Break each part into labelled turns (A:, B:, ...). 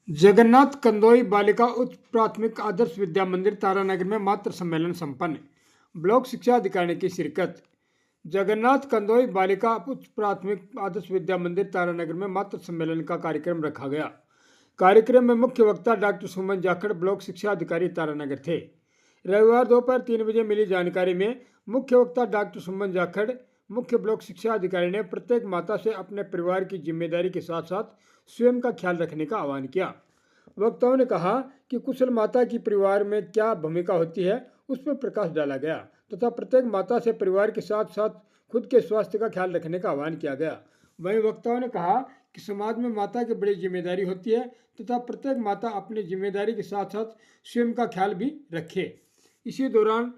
A: जगन्नाथ कंदोई बालिका उच्च प्राथमिक आदर्श विद्या मंदिर तारानगर में मातृ सम्मेलन संपन्न। ब्लॉक शिक्षा अधिकारी की शिरकत। जगन्नाथ कंदोई बालिका उच्च प्राथमिक आदर्श विद्या मंदिर तारानगर में मातृ सम्मेलन का कार्यक्रम रखा गया। कार्यक्रम में मुख्य वक्ता डॉक्टर सुमन जाखड़ ब्लॉक शिक्षा अधिकारी तारानगर थे। रविवार दोपहर 3 बजे मिली जानकारी में मुख्य वक्ता डॉक्टर सुमन जाखड़ मुख्य ब्लॉक शिक्षा अधिकारी ने प्रत्येक माता से अपने परिवार की जिम्मेदारी के साथ साथ स्वयं का ख्याल रखने का आह्वान किया। वक्ताओं ने कहा कि कुशल माता की परिवार में क्या भूमिका होती है उस पर प्रकाश डाला गया तथा प्रत्येक माता से परिवार के साथ साथ खुद के स्वास्थ्य का ख्याल रखने का आह्वान किया गया। वहीं वक्ताओं ने कहा कि समाज में माता की बड़ी जिम्मेदारी होती है तथा प्रत्येक माता अपनी जिम्मेदारी के साथ साथ स्वयं का ख्याल भी रखे। इसी दौरान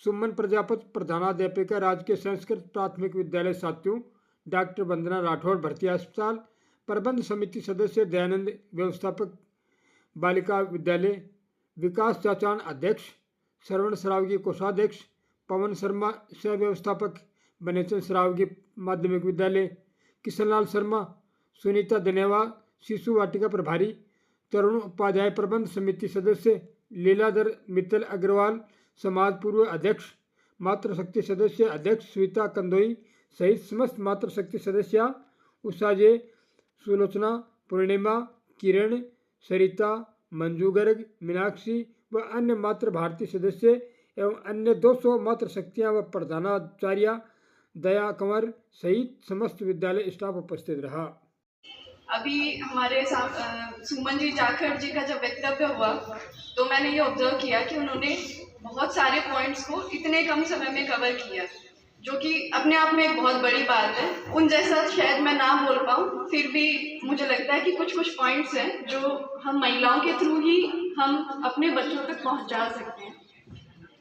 A: सुमन प्रजापति प्रधानाध्यापिका राजकीय संस्कृत प्राथमिक विद्यालय सात्यूं, डॉक्टर वंदना राठौड़ भर्ती अस्पताल, प्रबंध समिति सदस्य दयानंद व्यवस्थापक बालिका विद्यालय, विकास चाचान अध्यक्ष, श्रवण सरावगी कोषाध्यक्ष, पवन शर्मा सह व्यवस्थापक बनेचन सरावगी माध्यमिक विद्यालय, किशनलाल शर्मा, सुनीता धनेवा शिशु वाटिका प्रभारी, तरुण उपाध्याय प्रबंध समिति सदस्य, लीलाधर मित्तल अग्रवाल समाज पूर्व अध्यक्ष, मातृशक्ति सदस्य अध्यक्ष स्वीता कंदोई सहित समस्त मातृशक्ति सदस्य उषाजे, सुलोचना, पूर्णिमा, किरण, सरिता, मंजू गर्ग, मीनाक्षी व अन्य मातृ भारती सदस्य एवं अन्य 200 मातृशक्तियाँ व प्रधानाचार्य दया कंवर सहित समस्त विद्यालय स्टाफ उपस्थित रहा।
B: अभी हमारे सुमन जी जाखड़ जी का जब वक्तव्य हुआ तो मैंने ये ऑब्जर्व किया कि उन्होंने बहुत सारे पॉइंट्स को इतने कम समय में कवर किया, जो कि अपने आप में एक बहुत बड़ी बात है। उन जैसा शायद मैं ना बोल पाऊँ, फिर भी मुझे लगता है कि कुछ पॉइंट्स हैं जो हम महिलाओं के थ्रू ही हम अपने बच्चों तक पहुंचा सकते हैं।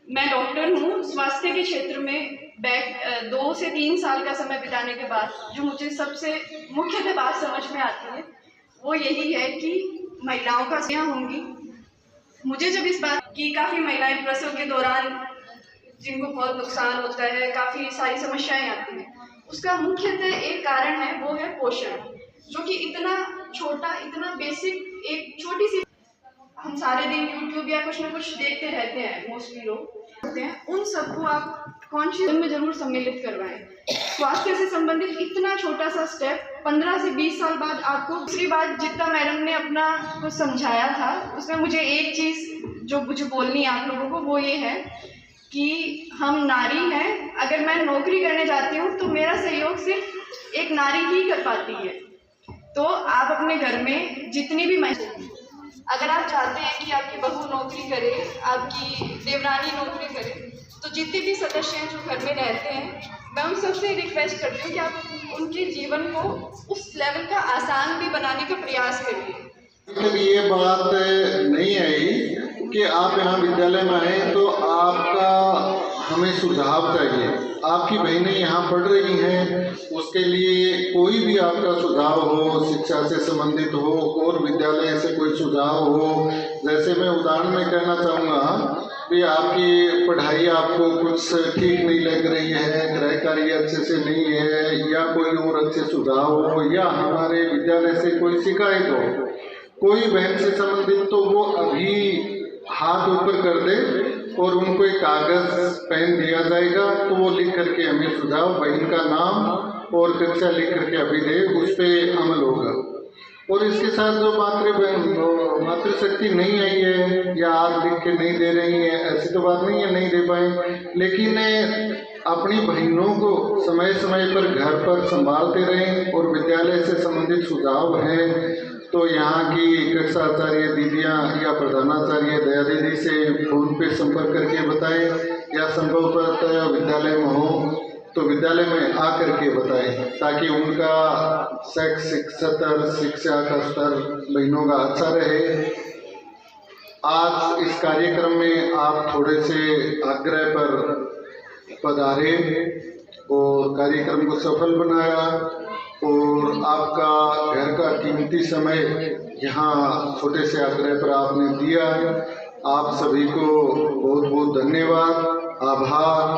B: मैं डॉक्टर हूँ। स्वास्थ्य के क्षेत्र में 2 से 3 साल का समय बिताने के बाद जो मुझे सबसे मुख्य बात समझ में आती है वो यही है कि महिलाओं का क्या होंगी। मुझे जब इस बात की काफ़ी महिलाएं प्रसव के दौरान जिनको बहुत नुकसान होता है, काफ़ी सारी समस्याएं आती हैं, उसका मुख्यतः एक कारण है, वो है पोषण, जो कि इतना छोटा, इतना बेसिक, एक छोटी सी हम सारे दिन यूट्यूब या कुछ ना कुछ देखते रहते हैं, मोस्टली लोग होते हैं, उन सबको आप कॉन्शियस में ज़रूर सम्मिलित करवाएं। स्वास्थ्य से संबंधित इतना छोटा सा स्टेप 15 से 20 साल बाद आपको। दूसरी बात, जितना मैडम ने अपना कुछ समझाया था उसमें मुझे एक चीज़ जो मुझे बोलनी है आप लोगों को, वो ये है कि हम नारी हैं। अगर मैं नौकरी करने जाती हूँ तो मेरा सहयोग सिर्फ एक नारी ही कर पाती है। तो आप अपने घर में जितनी भी अगर आप चाहते हैं कि आपकी बहू नौकरी करे, आपकी देवरानी नौकरी करे, तो जितने भी सदस्य हैं जो घर में रहते हैं, मैं उन सबसे रिक्वेस्ट करती हूँ कि आप उनके जीवन को उस लेवल का आसान भी बनाने का प्रयास करिए।
C: लेकिन ये बात नहीं आई कि आप यहाँ विद्यालय में आए तो आपका हमें सुझाव चाहिए। आपकी बहनें यहाँ पढ़ रही हैं, उसके लिए कोई भी आपका सुझाव हो, शिक्षा से संबंधित हो और विद्यालय से कोई सुझाव हो। जैसे मैं उदाहरण में कहना चाहूँगा कि आपकी पढ़ाई आपको कुछ ठीक नहीं लग रही है, गृह कार्य अच्छे से नहीं है, या कोई और अच्छे सुझाव हो, या हमारे विद्यालय से कोई शिकायत हो, कोई बहन से संबंधित, तो वो अभी हाथ ऊपर कर दे और उनको एक कागज पेन दिया जाएगा, तो वो लिख करके हमें सुझाव, बहन का नाम और कक्षा लिख करके अभी दे, उस पर अमल होगा। और इसके साथ जो मातृशक्ति नहीं आई है या आज लिख के नहीं दे रही है, ऐसी तो बात नहीं है नहीं दे पाए, लेकिन अपनी बहनों को समय समय पर घर पर संभालते रहें। और विद्यालय से संबंधित सुझाव हैं तो यहाँ की कक्षाचार्य दीदियाँ या प्रधानाचार्य दया दीदी से फोन पे संपर्क करके बताएं, या संभवतः विद्यालय में हो तो विद्यालय में आकर के बताएं, ताकि उनका शिक्षा का स्तर बहनों का अच्छा रहे। आज इस कार्यक्रम में आप थोड़े से आग्रह पर पधारे और कार्यक्रम को सफल बनाया, और आपका घर का कीमती समय यहाँ छोटे से आग्रह पर आपने दिया। आप सभी को बहुत बहुत धन्यवाद, आभार।